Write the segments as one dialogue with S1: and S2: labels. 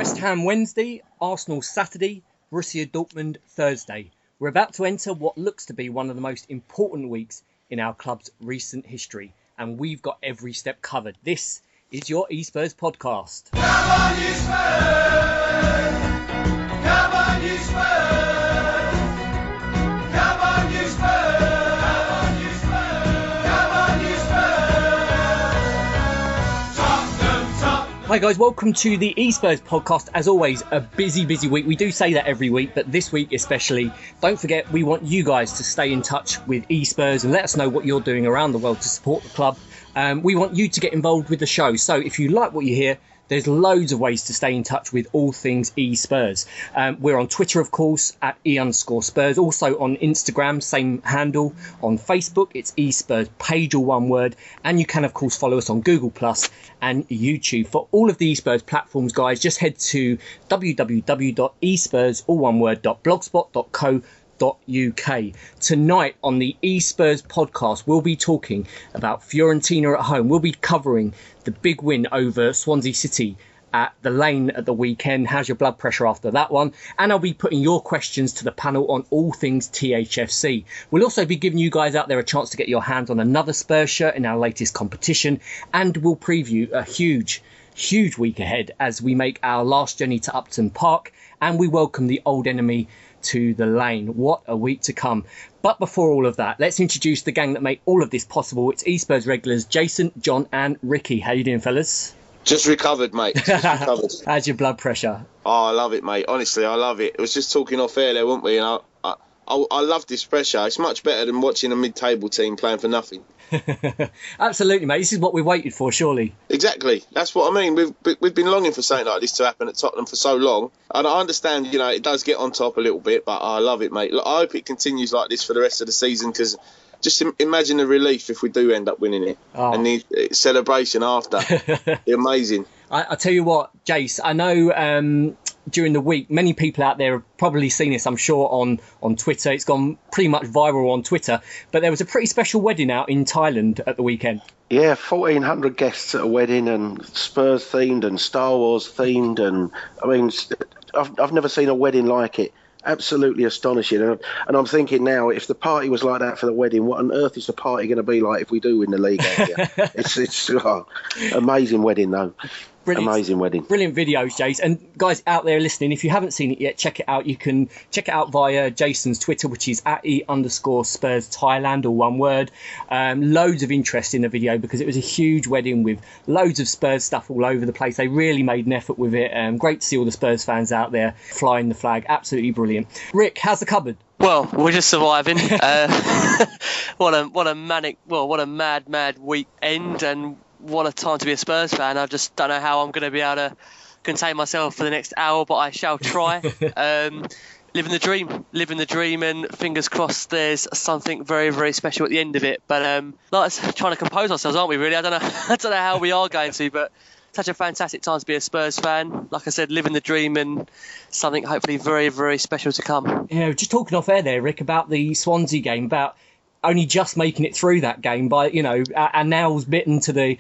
S1: West Ham Wednesday, Arsenal Saturday, Borussia Dortmund Thursday. We're about to enter what looks to be one of the most important weeks in our club's recent history, and we've got every step covered. This is your e-Spurs podcast.
S2: Come on, e-Spurs! Come on, e-Spurs! Come on, e-Spurs! Come on, e-Spurs! Tottenham!
S1: Hi guys, welcome to the e-Spurs podcast. As always, a busy week. We do say that every week, but this week especially. Don't forget, we want you guys to stay in touch with e-Spurs and let us know what you're doing around the world to support the club. We want you to get involved with the show. So if you like what you hear, there's loads of ways to stay in touch with all things e-Spurs. We're on Twitter, of course, at e_Spurs. Also on Instagram, same handle. On Facebook, it's e-Spurs page, all one word. And you can, of course, follow us on Google Plus and YouTube. For all of the e-Spurs platforms, guys, just head to www.espurs, all one word, .blogspot.co.uk. Tonight on the e-Spurs podcast, we'll be talking about Fiorentina at home. We'll be covering the big win over Swansea City at the Lane at the weekend. How's your blood pressure after that one? And I'll be putting your questions to the panel on all things THFC. We'll also be giving you guys out there a chance to get your hands on another Spurs shirt in our latest competition, and we'll preview a huge week ahead as we make our last journey to Upton Park and we welcome the old enemy to the Lane. What a week to come. But before all of that, let's introduce the gang that make all of this possible. It's e-Spurs regulars Jason, John and Ricky. How you doing, fellas?
S3: Just recovered, mate. Just recovered.
S1: How's your blood pressure?
S3: Oh, I love it, mate. Honestly, I love it. It was just talking off air there, weren't we? And I love this pressure. It's much better than watching a mid-table team playing for nothing.
S1: Absolutely, mate. This is what we waited for, surely.
S3: Exactly. That's what I mean. We've been longing for something like this to happen at Tottenham for so long. And I understand, it does get on top a little bit, but I love it, mate. I hope it continues like this for the rest of the season, because just imagine the relief if we do end up winning it. Oh. And the celebration after. Amazing.
S1: I tell you what, Jace, I know during the week, many people out there have probably seen this, I'm sure, on Twitter. It's gone pretty much viral on Twitter. But there was a pretty special wedding out in Thailand at the weekend.
S4: Yeah, 1,400 guests at a wedding, and Spurs themed and Star Wars themed. And I mean, I've never seen a wedding like it. Absolutely astonishing. And I'm thinking now, if the party was like that for the wedding, what on earth is the party going to be like if we do win the league out here? It's amazing wedding, though. Brilliant. Amazing wedding.
S1: Brilliant videos, Jace. And guys out there listening, if you haven't seen it yet, check it out. You can check it out via Jason's Twitter, which is at e_Spurs Thailand, all one word. Loads of interest in the video because it was a huge wedding with loads of Spurs stuff all over the place. They really made an effort with it. Great to see all the Spurs fans out there flying the flag. Absolutely brilliant. Rick, how's the cupboard?
S5: Well, we're just surviving. What a mad weekend, and what a time to be a Spurs fan. I just don't know how I'm going to be able to contain myself for the next hour, but I shall try. Living the dream, and fingers crossed there's something very special at the end of it. But trying to compose ourselves, aren't we? Really, I don't know how we are going to, but such a fantastic time to be a Spurs fan. Like I said, living the dream, and something hopefully very special to come.
S1: Yeah, just talking off air there, Rick, about the Swansea game, about only just making it through that game by, our nails bitten to the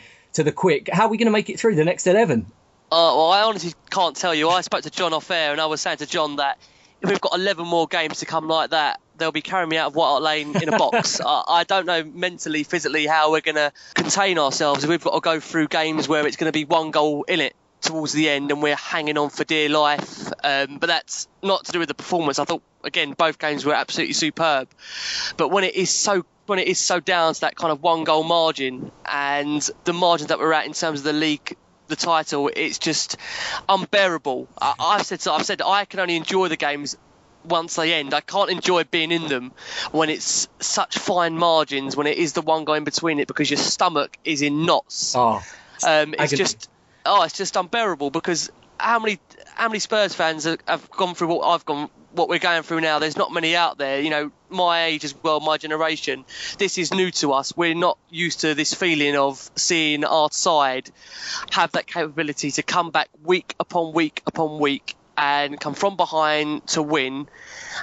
S1: quick. How are we going to make it through the next 11?
S5: Well, I honestly can't tell you. I spoke to John off air, and I was saying to John that if we've got 11 more games to come like that, they'll be carrying me out of White Hart Lane in a box. I don't know mentally, physically, how we're going to contain ourselves. We've got to go through games where it's going to be one goal in it towards the end and we're hanging on for dear life. But that's not to do with the performance. I thought, again, both games were absolutely superb. But when it is so down to that kind of one goal margin, and the margins that we're at in terms of the league, the title, it's just unbearable. I've said I can only enjoy the games once they end. I can't enjoy being in them when it's such fine margins, when it is the one goal in between it, because your stomach is in knots. It's just unbearable, because how many Spurs fans have gone through what we're going through now? There's not many out there, my age as well, my generation. This is new to us. We're not used to this feeling of seeing our side have that capability to come back week upon week upon week and come from behind to win.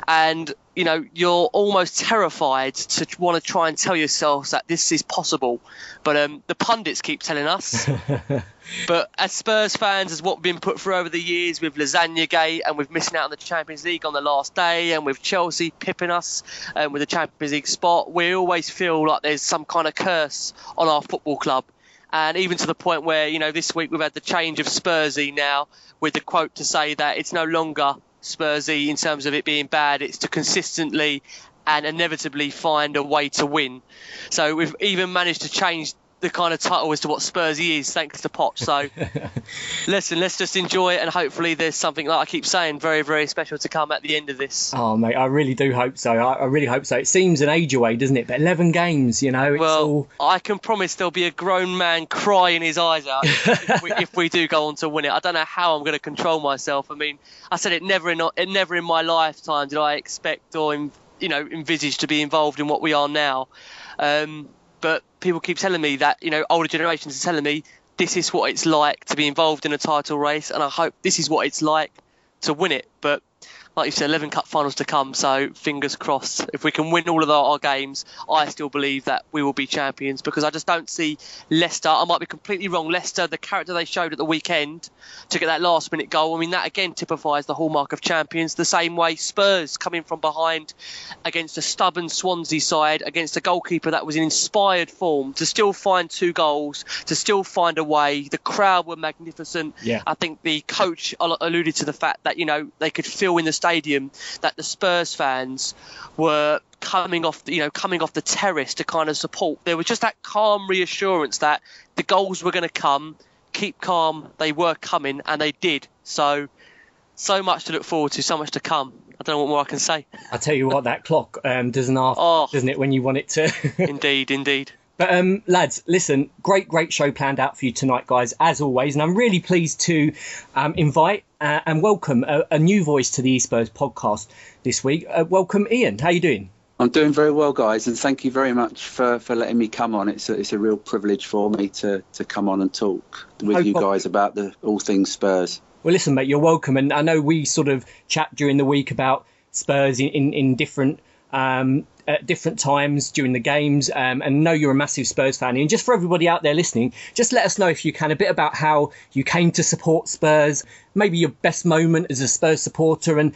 S5: And, you're almost terrified to want to try and tell yourselves that this is possible. But the pundits keep telling us But as Spurs fans, as what we've been put through over the years with Lasagna Gate and with missing out on the Champions League on the last day and with Chelsea pipping us with the Champions League spot, we always feel like there's some kind of curse on our football club. And even to the point where, this week we've had the change of Spursy now with the quote to say that it's no longer Spursy in terms of it being bad, it's to consistently and inevitably find a way to win. So we've even managed to change the kind of title as to what Spursy is, thanks to Poch. So listen, let's just enjoy it, and hopefully there's something, like I keep saying, very, very special to come at the end of this.
S1: Oh, mate, I really do hope so. I really hope so. It seems an age away, doesn't it? But 11 games, it's
S5: I can promise there'll be a grown man crying his eyes out if we do go on to win it. I don't know how I'm going to control myself. I mean, I said it never in my lifetime did I expect or envisage to be involved in what we are now. But people keep telling me that, older generations are telling me this is what it's like to be involved in a title race, and I hope this is what it's like to win it. But like you said, 11 cup finals to come, so fingers crossed. If we can win all of our games, I still believe that we will be champions, because I just don't see Leicester. I might be completely wrong. Leicester, the character they showed at the weekend to get that last minute goal, I mean, that again typifies the hallmark of champions. The same way Spurs coming from behind against a stubborn Swansea side, against a goalkeeper that was in inspired form, to still find 2 goals, to still find a way. The crowd were magnificent.
S1: Yeah.
S5: I think the coach alluded to the fact that, they could feel in the stadium that the Spurs fans were coming off the terrace to kind of support. There was just that calm reassurance that the goals were going to come. Keep calm. They were coming, and they did. So much to look forward to, so much to come. I don't know what more I can say.
S1: I tell you what, that clock doesn't ask, doesn't it, when you want it to?
S5: Indeed.
S1: But lads, listen, great show planned out for you tonight, guys, as always. And I'm really pleased to invite and welcome a new voice to the e-Spurs podcast this week. Welcome, Ian. How you doing?
S6: I'm doing very well, guys, and thank you very much for letting me come on. It's a real privilege for me to come on and talk with you guys about all things Spurs.
S1: Well, listen, mate, you're welcome. And I know we sort of chat during the week about Spurs in different at different times during the games, and know you're a massive Spurs fan. And just for everybody out there listening, just let us know, if you can, a bit about how you came to support Spurs, maybe your best moment as a Spurs supporter, and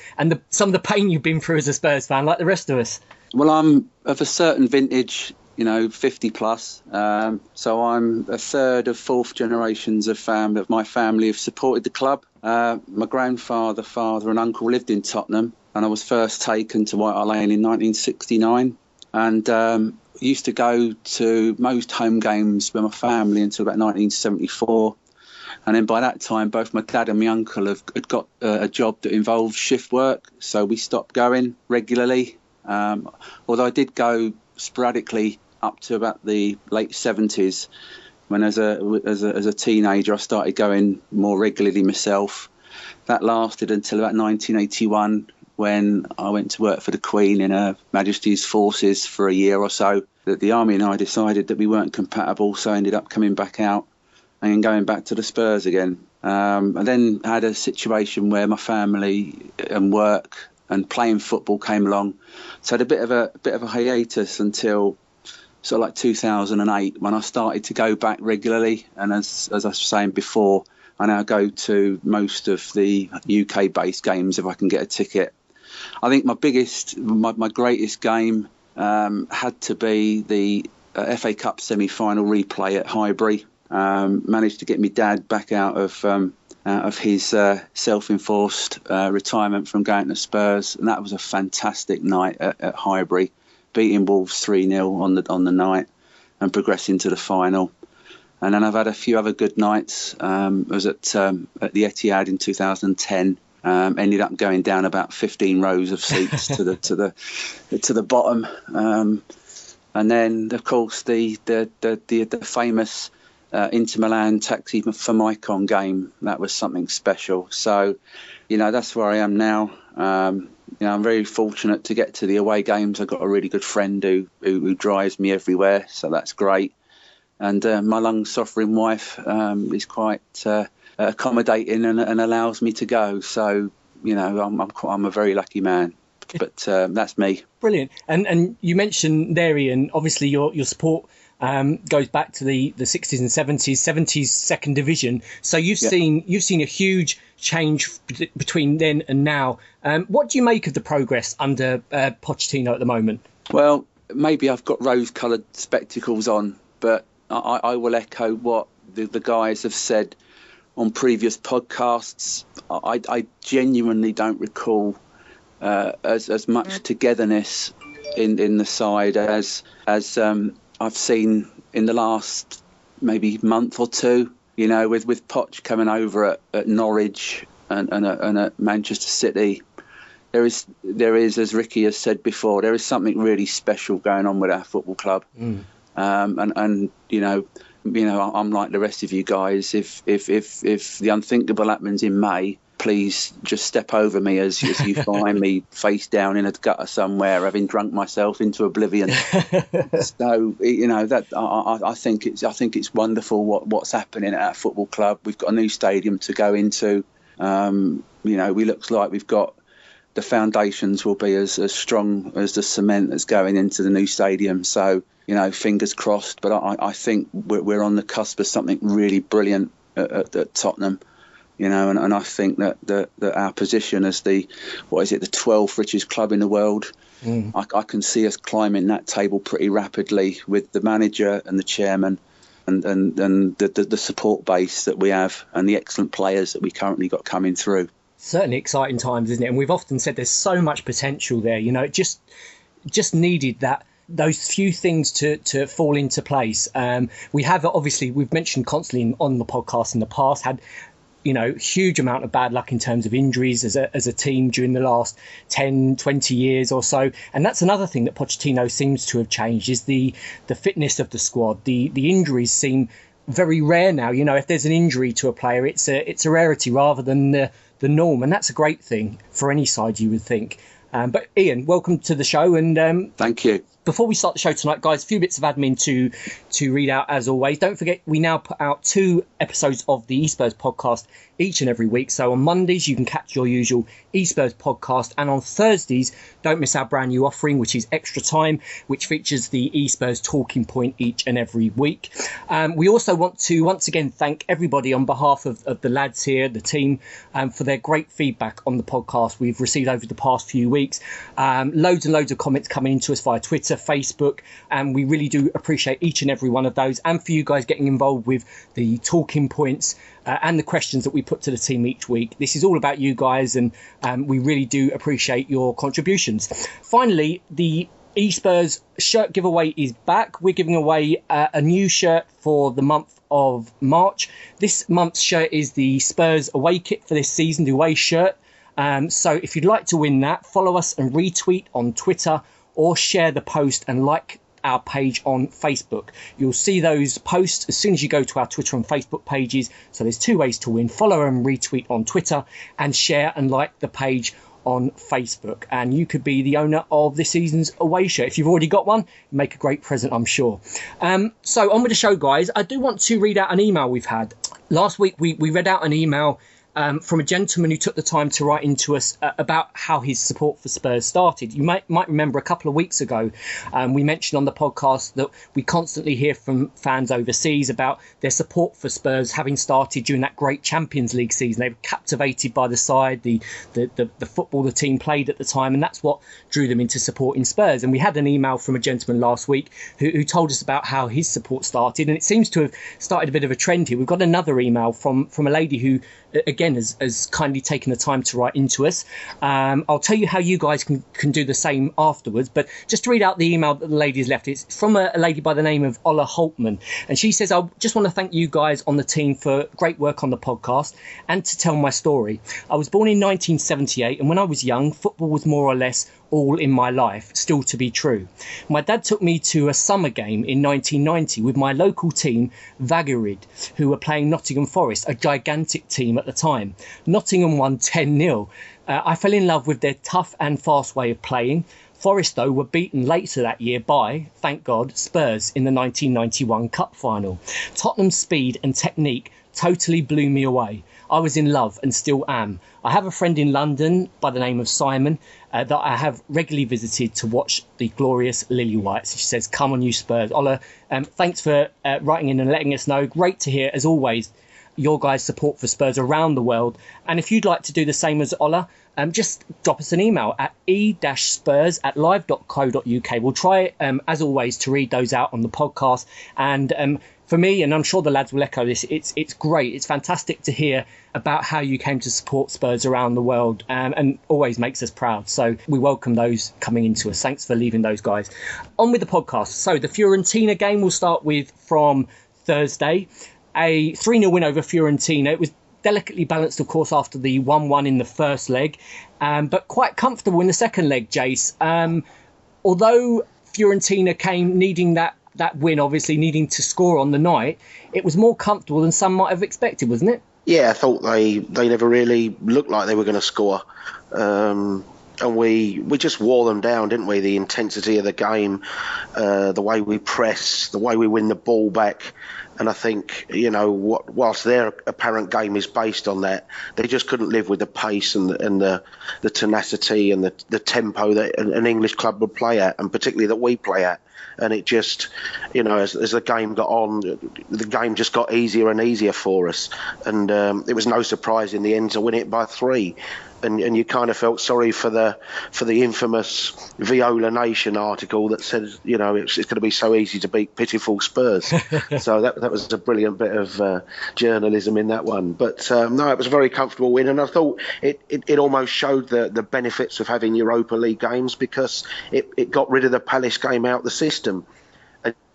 S1: some of the pain you've been through as a Spurs fan, like the rest of us.
S6: Well, I'm of a certain vintage, 50 plus. So I'm a third of fourth generations of my family have supported the club. My grandfather, father and uncle lived in Tottenham, and I was first taken to White Hart Lane in 1969, and used to go to most home games with my family until about 1974. And then by that time, both my dad and my uncle had got a job that involved shift work, so we stopped going regularly. Although I did go sporadically up to about the late 70s, when as a teenager I started going more regularly myself. That lasted until about 1981, when I went to work for the Queen in Her Majesty's Forces for a year or so. That the Army and I decided that we weren't compatible, so I ended up coming back out and going back to the Spurs again. And then had a situation where my family and work and playing football came along, so I had a bit of a hiatus until sort of like 2008, when I started to go back regularly. And as I was saying before, I now go to most of the UK-based games if I can get a ticket. I think my greatest game had to be the FA Cup semi-final replay at Highbury. Managed to get my dad back out of his self-enforced retirement from going to Spurs, and that was a fantastic night at Highbury, beating Wolves 3-0 on the night and progressing to the final. And then I've had a few other good nights. I was at the Etihad in 2010. Ended up going down about 15 rows of seats to the bottom. And then, of course, the famous Inter Milan Taxi for Maicon game, that was something special. So, that's where I am now. I'm very fortunate to get to the away games. I've got a really good friend who drives me everywhere, so that's great. And my long-suffering wife is quite accommodating and allows me to go. So, I'm a very lucky man. But that's me.
S1: Brilliant. And you mentioned there, Ian, obviously your support goes back to the 60s and 70s second division. So you've seen a huge change between then and now. What do you make of the progress under Pochettino at the moment?
S6: Well, maybe I've got rose-coloured spectacles on, but I will echo what the guys have said on previous podcasts. I genuinely don't recall as much togetherness in the side as I've seen in the last maybe month or two. You know, with Poch coming over at Norwich and at Manchester City, there is, as Ricky has said before, there is something really special going on with our football club. And you know, I'm like the rest of you guys. If the unthinkable happens in May, please just step over me as you find me face down in a gutter somewhere, having drunk myself into oblivion. So you know that I think it's wonderful what's happening at our football club. We've got a new stadium to go into. You know, we looks like we've got the foundations will be as strong as the cement that's going into the new stadium. So you know, fingers crossed. But I think we're on the cusp of something really brilliant at Tottenham. You know, and I think that our position as the 12th richest club in the world, I can see us climbing that table pretty rapidly with the manager and the chairman and the support base that we have and the excellent players that we currently got coming through.
S1: Certainly exciting times, isn't it? And we've often said there's so much potential there. You know, it just needed those few things to fall into place. We've mentioned constantly on the podcast in the past, had huge amount of bad luck in terms of injuries as a team during the last 10, 20 years or so. And that's another thing that Pochettino seems to have changed, is the fitness of the squad. The injuries seem very rare now. You know, if there's an injury to a player, it's a rarity rather than the norm. And that's a great thing for any side, you would think. But Ian, welcome to the show. And
S6: thank you.
S1: Before we start the show tonight, guys, a few bits of admin to read out as always. Don't forget, we now put out 2 episodes of the e-Spurs podcast each and every week. So on Mondays, you can catch your usual e-Spurs podcast. And on Thursdays, don't miss our brand new offering, which is Extra Time, which features the e-Spurs talking point each and every week. We also want to once again thank everybody on behalf of the lads here, the team, for their great feedback on the podcast we've received over the past few weeks. Loads and loads of comments coming into us via Twitter, Facebook, and we really do appreciate each and every one of those, and for you guys getting involved with the talking points and the questions that we put to the team each week. This is all about you guys, and we really do appreciate your contributions. Finally, the e-Spurs shirt giveaway is back. We're giving away a new shirt for the month of March. This month's shirt is the Spurs away kit for this season, the away shirt. So if you'd like to win that, follow us and retweet on Twitter, or share the post and like our page on Facebook. You'll see those posts as soon as you go to our Twitter and Facebook pages. So there's 2 ways to win: follow and retweet on Twitter, and share and like the page on Facebook. And you could be the owner of this season's away shirt. If you've already got one, make a great present, I'm sure. So on with the show, guys. I do want to read out an email we've had. Last week we read out an email from a gentleman who took the time to write into us about how his support for Spurs started. You might remember a couple of weeks ago, we mentioned on the podcast that we constantly hear from fans overseas about their support for Spurs having started during that great Champions League season. They were captivated by the side, the football the team played at the time, and that's what drew them into supporting Spurs. And we had an email from a gentleman last week who told us about how his support started, and it seems to have started a bit of a trend here. We've got another email from a lady who, again, has kindly taken the time to write into us. I'll tell you how you guys can do the same afterwards, but just to read out the email that the lady's left. It's from a lady by the name of Ola Holtman, and she says, I just want to thank you guys on the team for great work on the podcast and to tell my story. I was born in 1978, and when I was young, football was more or less all in my life, still to be true. My dad took me to a summer game in 1990 with my local team, Vaggeryd, who were playing Nottingham Forest, a gigantic team at the time. Nottingham won 10-0. I fell in love with their tough and fast way of playing. Forest, though, were beaten later that year by, thank God, Spurs in the 1991 Cup final. Tottenham's speed and technique totally blew me away. I was in love and still am. I have a friend in London by the name of Simon that I have regularly visited to watch the glorious Lily Whites. She says, come on you Spurs. Ola, thanks for writing in and letting us know. Great to hear, as always, your guys' support for Spurs around the world. And if you'd like to do the same as Ola, just drop us an email at e-spurs@live.co.uk. We'll try, as always, to read those out on the podcast. And for me, and I'm sure the lads will echo this, it's great. It's fantastic to hear about how you came to support Spurs around the world, and always makes us proud. So we welcome those coming into us. Thanks for leaving those guys. On with the podcast. So the Fiorentina game we'll start with from Thursday. A 3-0 win over Fiorentina. It was delicately balanced, of course, after the 1-1 in the first leg, but quite comfortable in the second leg, Jace. Although Fiorentina came needing that win, obviously needing to score on the night, it was more comfortable than some might have expected, wasn't it?
S4: Yeah, I thought they never really looked like they were going to score. And we just wore them down, didn't we? The intensity of the game, the way we press, the way we win the ball back. And I think, whilst their apparent game is based on that, they just couldn't live with the pace and the tenacity and the tempo that an English club would play at, and particularly that we play at. And it just, as the game got on, the game just got easier and easier for us. And it was no surprise in the end to win it by 3. And you kind of felt sorry for the infamous Viola Nation article that says, it's going to be so easy to beat pitiful Spurs. So that was a brilliant bit of journalism in that one. But no, it was a very comfortable win, and I thought it almost showed the benefits of having Europa League games, because it got rid of the Palace game out the system.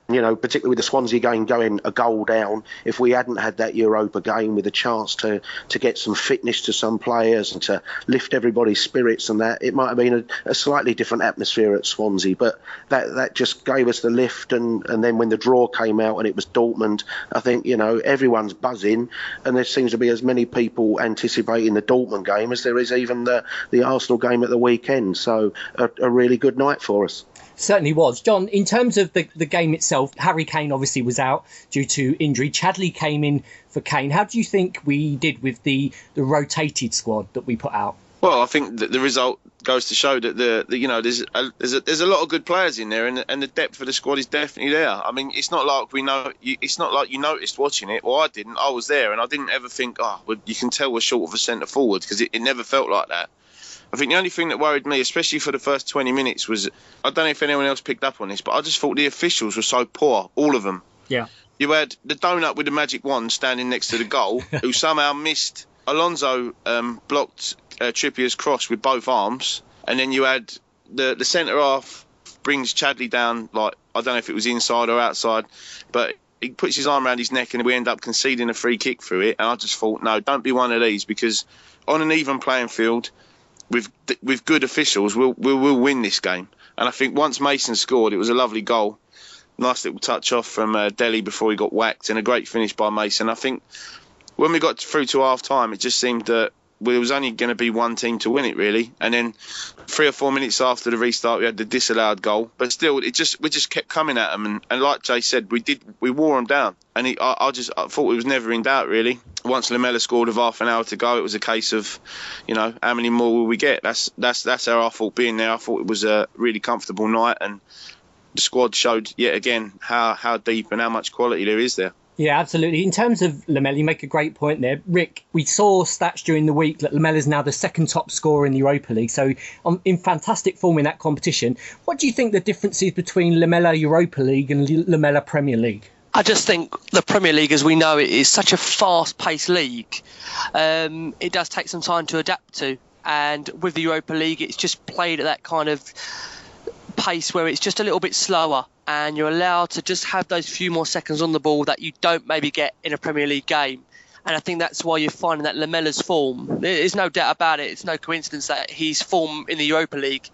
S4: Particularly with the Swansea game going a goal down, if we hadn't had that Europa game with a chance to get some fitness to some players and to lift everybody's spirits and that, it might have been a slightly different atmosphere at Swansea. But that just gave us the lift, and then when the draw came out and it was Dortmund, I think, everyone's buzzing, and there seems to be as many people anticipating the Dortmund game as there is even the Arsenal game at the weekend. So a really good night for us.
S1: Certainly was. John, in terms of the game itself, Harry Kane obviously was out due to injury. Chadley came in for Kane. How do you think we did with the rotated squad that we put out?
S3: Well, I think that the result goes to show that there's a lot of good players in there, and the depth of the squad is definitely there. I mean, it's not like it's not like you noticed watching it. Well, I didn't. I was there, and I didn't ever think, you can tell we're short of a centre forward, because it never felt like that. I think the only thing that worried me, especially for the first 20 minutes, was, I don't know if anyone else picked up on this, but I just thought the officials were so poor, all of them.
S1: Yeah.
S3: You had the donut with the magic wand standing next to the goal, who somehow missed. Alonso blocked Trippier's cross with both arms, and then you had the centre half brings Chadley down, like, I don't know if it was inside or outside, but he puts his arm around his neck and we end up conceding a free kick through it. And I just thought, no, don't be one of these, because on an even playing field, with good officials, we'll win this game. And I think once Mason scored, it was a lovely goal. Nice little touch off from Dele before he got whacked, and a great finish by Mason. I think when we got through to half time, it just seemed that there was only going to be one team to win it, really. And then 3 or 4 minutes after the restart, we had the disallowed goal. But still, we just kept coming at them. And like Jay said, we wore them down. And I thought it was never in doubt, really. Once Lamela scored with half an hour to go, it was a case of, how many more will we get? That's how I thought being there. I thought it was a really comfortable night, and the squad showed yet again how deep and how much quality there is there.
S1: Yeah, absolutely. In terms of Lamela, you make a great point there. Rick, we saw stats during the week that Lamela is now the second top scorer in the Europa League, so in fantastic form in that competition. What do you think the difference is between Lamela Europa League and Lamela Premier League?
S5: I just think the Premier League, as we know it, is such a fast-paced league. It does take some time to adapt to. And with the Europa League, it's just played at that kind of pace where it's just a little bit slower, and you're allowed to just have those few more seconds on the ball that you don't maybe get in a Premier League game. And I think that's why you're finding that Lamela's form, there's no doubt about it, it's no coincidence that his form in the Europa League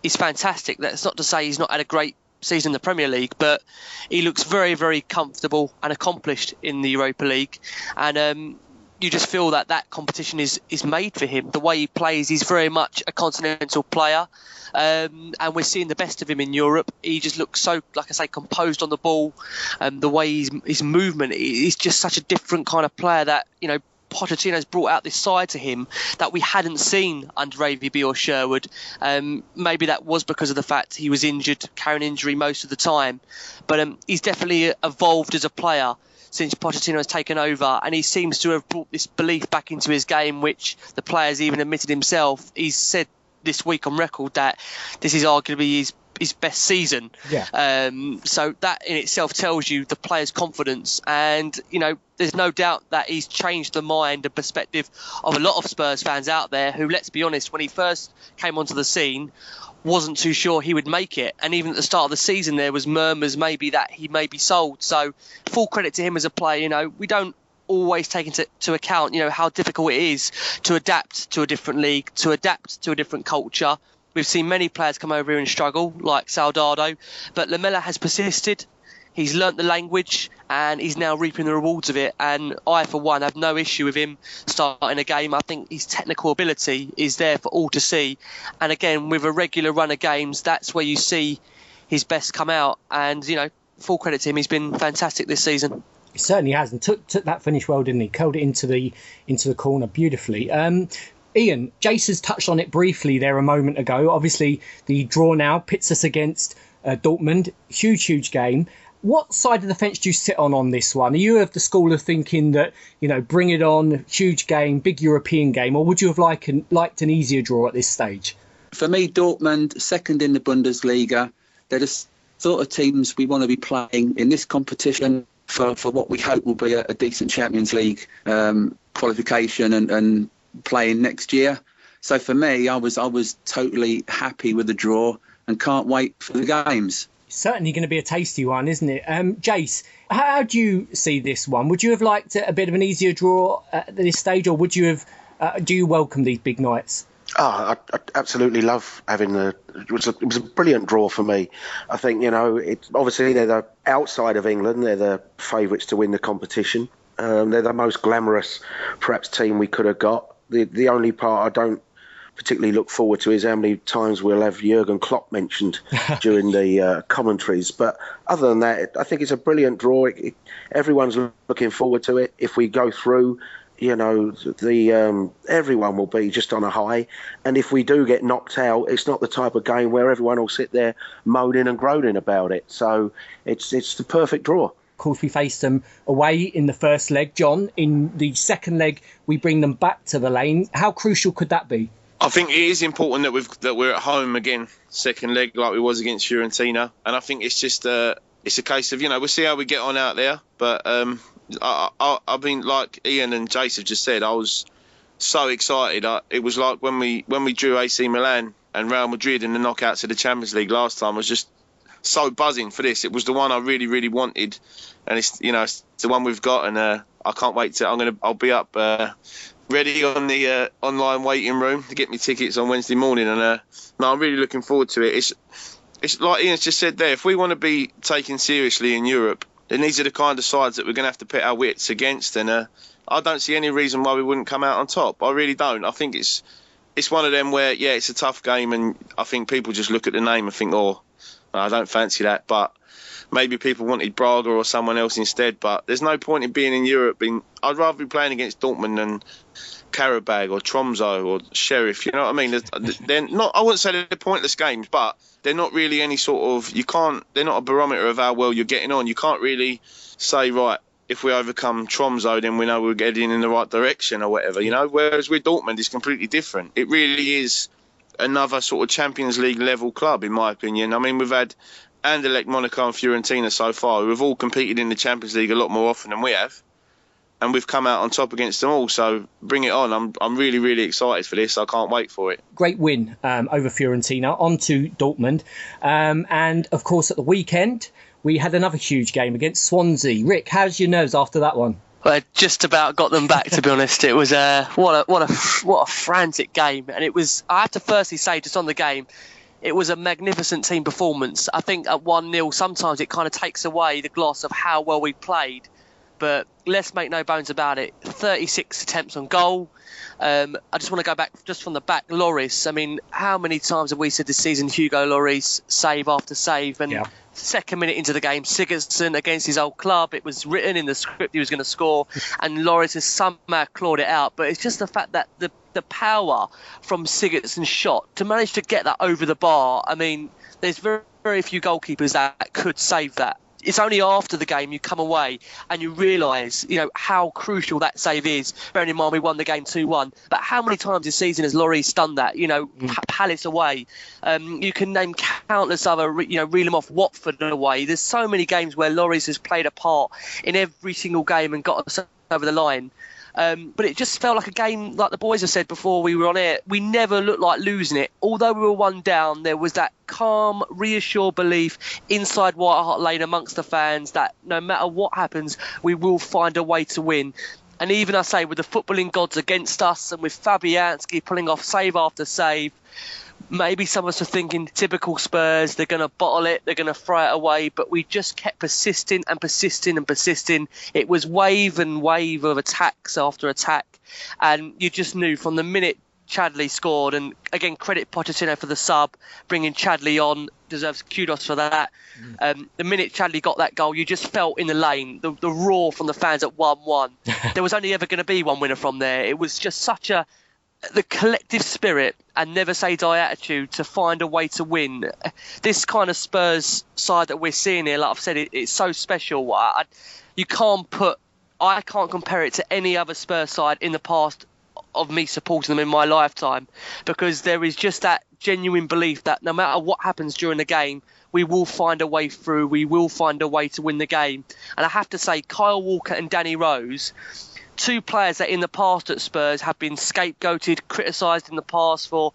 S5: is fantastic. That's not to say he's not had a great season in the Premier League, but he looks very, very comfortable and accomplished in the Europa League. And you just feel that competition is made for him. The way he plays, he's very much a continental player. And we're seeing the best of him in Europe. He just looks so, like I say, composed on the ball. The way his movement, he's just such a different kind of player that, Pochettino's brought out this side to him that we hadn't seen under AVB or Sherwood. Maybe that was because of the fact he was injured, carrying injury most of the time. But he's definitely evolved as a player since Pochettino has taken over, and he seems to have brought this belief back into his game, which the player's even admitted himself. He's said this week on record that this is arguably his best season.
S1: Yeah.
S5: So that in itself tells you the player's confidence, and there's no doubt that he's changed the mind and perspective of a lot of Spurs fans out there who, let's be honest, when he first came onto the scene, wasn't too sure he would make it. And even at the start of the season, there was murmurs maybe that he may be sold. So full credit to him as a player. We don't always take into account, how difficult it is to adapt to a different league, to adapt to a different culture. We've seen many players come over here and struggle, like Soldado, but Lamela has persisted. He's learnt the language and he's now reaping the rewards of it. And I, for one, have no issue with him starting a game. I think his technical ability is there for all to see. And again, with a regular run of games, that's where you see his best come out. And, full credit to him. He's been fantastic this season.
S1: He certainly has, and took that finish well, didn't he? Curled it into the corner beautifully. Ian, Jace has touched on it briefly there a moment ago. Obviously, the draw now pits us against Dortmund. Huge game. What side of the fence do you sit on this one? Are you of the school of thinking that, bring it on, huge game, big European game, or would you have liked an easier draw at this stage?
S6: For me, Dortmund, second in the Bundesliga, they're the sort of teams we want to be playing in this competition for what we hope will be a decent Champions League qualification and playing next year. So for me, I was totally happy with the draw and can't wait for the games.
S1: Certainly going to be a tasty one, isn't it? Jace, how do you see this one? Would you have liked a bit of an easier draw at this stage, or would you have? Do you welcome these big nights?
S4: I absolutely love having it was a brilliant draw for me. I think obviously they're the outside of England. They're the favourites to win the competition. They're the most glamorous, perhaps, team we could have got. The only part I don't particularly look forward to is how many times we'll have Jurgen Klopp mentioned during the commentaries. But other than that, I think it's a brilliant draw. Everyone's looking forward to it. If we go through, everyone will be just on a high. And if we do get knocked out, it's not the type of game where everyone will sit there moaning and groaning about it. So it's the perfect draw.
S1: Of course, we faced them away in the first leg. John, in the second leg, we bring them back to the lane. How crucial could that be?
S3: I think it is important that we're at home again, second leg, like we was against Fiorentina. And I think it's just it's a case of, we'll see how we get on out there. But I mean, like Ian and Jace have just said, I was so excited. It was like when we drew AC Milan and Real Madrid in the knockouts of the Champions League last time. I was just so buzzing for this. It was the one I really, really wanted. And it's the one we've got. And I can't wait to, I'll be up ready on the online waiting room to get me tickets on Wednesday morning, and I'm really looking forward to it. It's like Ian's just said there, if we want to be taken seriously in Europe, then these are the kind of sides that we're going to have to pit our wits against, and I don't see any reason why we wouldn't come out on top. I really don't. I think it's one of them where, it's a tough game, and I think people just look at the name and think, I don't fancy that, but maybe people wanted Braga or someone else instead, but there's no point in being in Europe. I'd rather be playing against Dortmund than Karabag or Tromsø or Sheriff, you know what I mean? They're not, I wouldn't say they're pointless games, but they're not really any sort of, they're not a barometer of how well you're getting on. You can't really say, right, if we overcome Tromsø, then we know we're getting in the right direction or whatever, whereas with Dortmund, it's completely different. It really is another sort of Champions League level club, in my opinion. I mean, we've had Anderlecht, Monaco and Fiorentina so far, who have all competed in the Champions League a lot more often than we have. And we've come out on top against them all, so bring it on. I'm really, really excited for this. I can't wait for it.
S1: Great win over Fiorentina, on to Dortmund. And, of course, at the weekend, we had another huge game against Swansea. Rick, how's your nerves after that one?
S5: Well, I just about got them back, to be honest. It was what a frantic game. And it was, I have to firstly say, just on the game, it was a magnificent team performance. I think at 1-0, sometimes it kind of takes away the gloss of how well we played. but let's make no bones about it. 36 attempts on goal. I just want to go back just from the back. Lloris, I mean, how many times have we said this season, Hugo Lloris, save after save? And second minute into the game, Sigurdsson against his old club, it was written in the script he was going to score, and Lloris has somehow clawed it out. But it's just the fact that the power from Sigurdsson's shot, to manage to get that over the bar, I mean, there's very, very few goalkeepers that could save that. It's only after the game you come away and you realise, how crucial that save is. Bearing in mind we won the game 2-1. But how many times this season has Lloris done that? Palace away. You can name countless other, reel them off, Watford away. There's so many games where Lloris has played a part in every single game and got us over the line. But it just felt like a game, like the boys have said before we were on air, we never looked like losing it. Although we were 1 down, there was that calm, reassured belief inside White Hart Lane amongst the fans that no matter what happens, we will find a way to win. And even, I say, with the footballing gods against us and with Fabianski pulling off save after save, maybe some of us were thinking, typical Spurs, they're going to bottle it, they're going to throw it away, but we just kept persisting and persisting and persisting. It was wave and wave of attacks after attack, and you just knew from the minute Chadley scored, and again, credit Pochettino for the sub, bringing Chadley on, deserves kudos for that. The minute Chadley got that goal, you just felt in the lane, the roar from the fans at 1-1. There was only ever going to be one winner from there. It was just such the collective spirit and never say die attitude to find a way to win. This kind of Spurs side that we're seeing here, like I've said, it's so special. I can't compare it to any other Spurs side in the past of me supporting them in my lifetime, because there is just that genuine belief that no matter what happens during the game, we will find a way through, we will find a way to win the game. And I have to say, Kyle Walker and Danny Rose, 2 players that in the past at Spurs have been scapegoated, criticised in the past for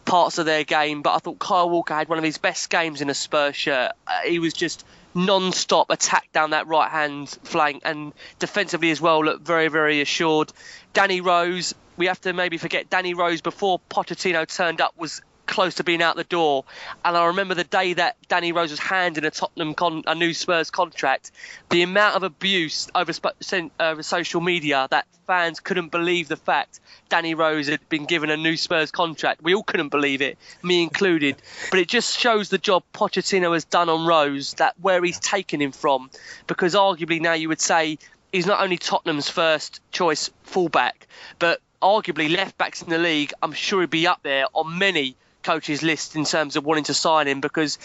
S5: parts of their game, but I thought Kyle Walker had one of his best games in a Spurs shirt. He was just non-stop attack down that right-hand flank, and defensively as well looked very, very assured. Danny Rose, we have to maybe forget, Danny Rose before Pochettino turned up was close to being out the door, and I remember the day that Danny Rose was handed a new Spurs contract, the amount of abuse over social media that fans couldn't believe the fact Danny Rose had been given a new Spurs contract. We all couldn't believe it, me included, but it just shows the job Pochettino has done on Rose, that where he's taken him from, because arguably now you would say he's not only Tottenham's first choice fullback, but arguably left backs in the league, I'm sure he'd be up there on many coaches' list in terms of wanting to sign him, because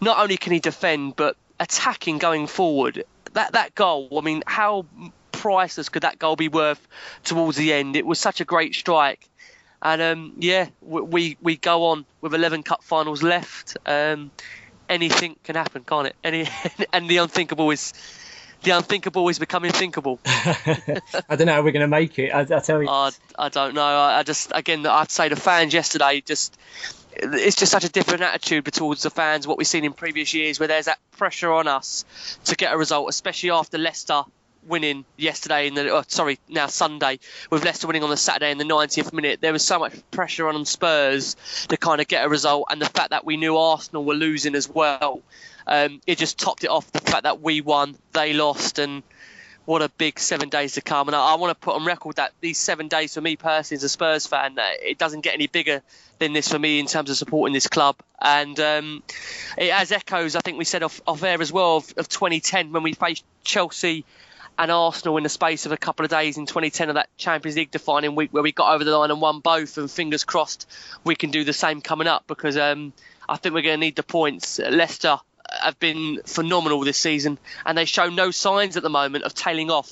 S5: not only can he defend but attacking going forward. That goal, I mean, how priceless could that goal be worth towards the end? It was such a great strike, and we go on with 11 cup finals left. Anything can happen, can't it? And the unthinkable is becoming thinkable.
S1: I don't know how we're going to make it. I tell you.
S5: I don't know. I just, again, I'd say the fans yesterday, it's just such a different attitude towards the fans, what we've seen in previous years, where there's that pressure on us to get a result, especially after Leicester winning yesterday now Sunday, with Leicester winning on the Saturday in the 90th minute. There was so much pressure on Spurs to kind of get a result, and the fact that we knew Arsenal were losing as well, it just topped it off, the fact that we won, they lost, and what a big 7 days to come. And I want to put on record that these 7 days for me personally as a Spurs fan, it doesn't get any bigger than this for me in terms of supporting this club. And it has echoes, I think we said off air as well, of 2010 when we faced Chelsea and Arsenal in the space of a couple of days in 2010 of that Champions League defining week where we got over the line and won both, and fingers crossed we can do the same coming up, because I think we're going to need the points. Leicester have been phenomenal this season, and they show no signs at the moment of tailing off.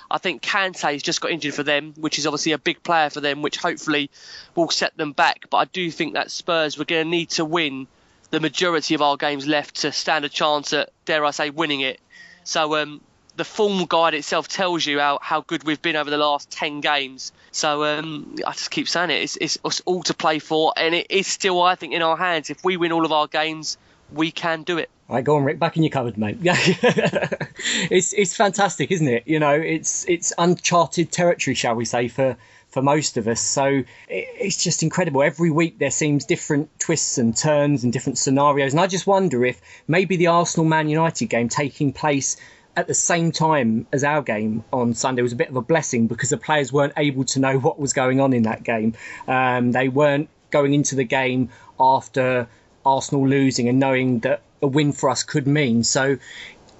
S5: I think Kante's just got injured for them, which is obviously a big player for them, which hopefully will set them back. But I do think that Spurs, we're going to need to win the majority of our games left to stand a chance at, dare I say, winning it. So the form guide itself tells you how good we've been over the last 10 games. So I just keep saying it. It's all to play for, and it is still, I think, in our hands. If we win all of our games, we can do it.
S1: All right, go on, Rick. Back in your cupboard, mate. It's fantastic, isn't it? It's uncharted territory, shall we say, for most of us. So it's just incredible. Every week there seems different twists and turns and different scenarios. And I just wonder if maybe the Arsenal-Man United game taking place at the same time as our game on Sunday was a bit of a blessing because the players weren't able to know what was going on in that game. They weren't going into the game after Arsenal losing and knowing that a win for us could mean. So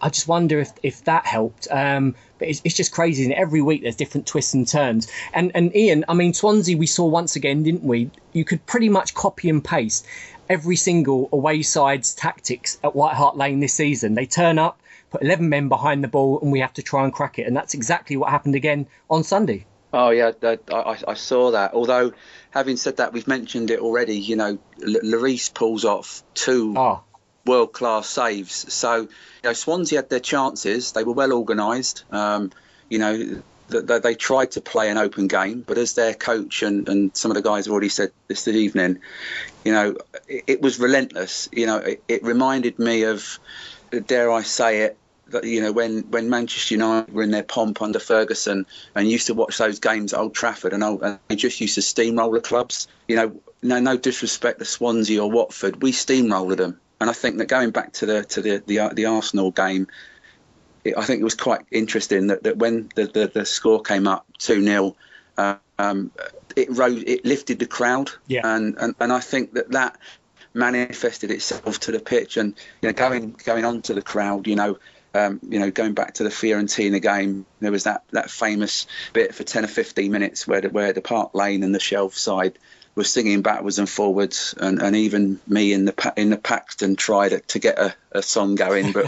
S1: I just wonder if that helped. But it's just crazy. And every week there's different twists and turns. And Ian, I mean, Swansea we saw once again, didn't we? You could pretty much copy and paste every single away side's tactics at White Hart Lane this season. They turn up, put 11 men behind the ball, and we have to try and crack it. And that's exactly what happened again on Sunday.
S6: Oh, yeah, I saw that. Although, having said that, we've mentioned it already. You know, Lloris pulls off two world-class saves. So, Swansea had their chances. They were well organised. They tried to play an open game, but as their coach and some of the guys have already said this evening, it was relentless. It reminded me of, dare I say it, that, when Manchester United were in their pomp under Ferguson and used to watch those games at Old Trafford and they just used to steamroller clubs. No disrespect to Swansea or Watford, we steamrolled them. And I think that going back to the Arsenal game, I think it was quite interesting that when the score came up 2-0, it lifted the crowd, and I think that manifested itself to the pitch, and going on to the crowd, going back to the Fiorentina game, there was that famous bit for 10 or 15 minutes where the Park Lane and the Shelf side was singing backwards and forwards, and even me in the Paxton tried to get a song going, but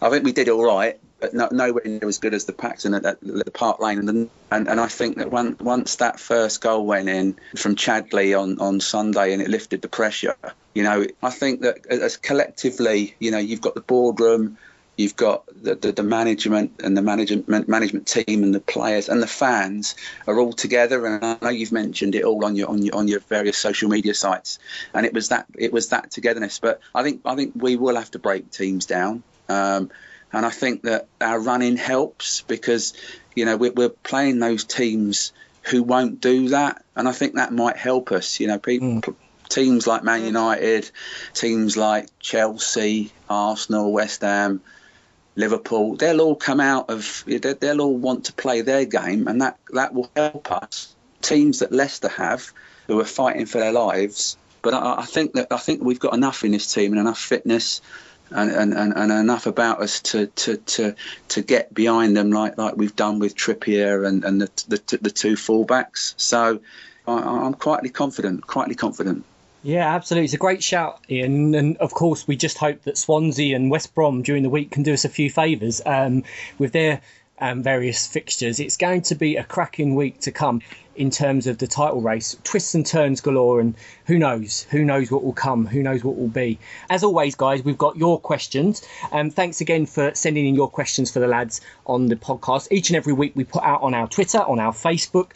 S6: I think we did all right, but nowhere near as good as the Paxton at the Park Lane. And I think that once that first goal went in from Chadley on Sunday and it lifted the pressure, I think that as collectively, you've got the boardroom, you've got the management and the management team and the players and the fans are all together. And I know you've mentioned it all on your various social media sites. And it was that togetherness. But I think we will have to break teams down. And I think that our running helps because we're playing those teams who won't do that. And I think that might help us. Teams like Man United, teams like Chelsea, Arsenal, West Ham, Liverpool, they'll all come out of, they'll all want to play their game, and that will help us. Teams that Leicester have, who are fighting for their lives, but I think we've got enough in this team and enough fitness and enough about us to get behind them like we've done with Trippier and the two fullbacks. So I'm quietly confident.
S1: Yeah, absolutely. It's a great shout, Ian. And of course, we just hope that Swansea and West Brom during the week can do us a few favours with their various fixtures. It's going to be a cracking week to come in terms of the title race. Twists and turns galore, and who knows what will come, who knows what will be. As always, guys, we've got your questions. Thanks again for sending in your questions for the lads on the podcast. Each and every week we put out on our Twitter, on our Facebook,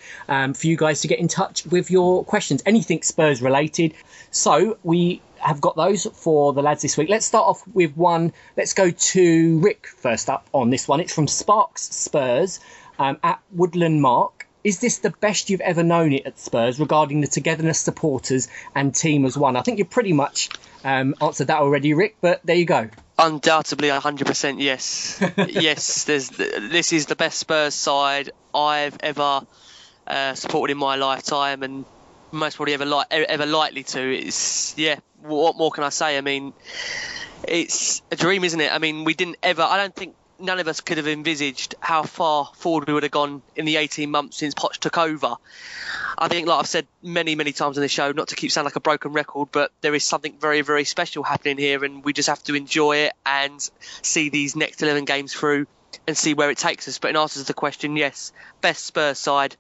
S1: for you guys to get in touch with your questions, anything Spurs related. So we have got those for the lads this week. Let's start off with one. Let's go to Rick first up on this one. It's from Sparks Spurs at Woodland Mark. Is this the best you've ever known it at Spurs regarding the togetherness, supporters and team as one? I think you pretty much answered that already, Rick, but there you go.
S5: Undoubtedly, 100% yes. Yes, this is the best Spurs side I've ever supported in my lifetime, and most probably ever likely to. What more can I say? I mean, it's a dream, isn't it? I mean, I don't think none of us could have envisaged how far forward we would have gone in the 18 months since Poch took over. I think, like I've said many, many times on the show, not to keep sounding like a broken record, but there is something very, very special happening here, and we just have to enjoy it and see these next 11 games through and see where it takes us. But in answer to the question, yes, best Spurs side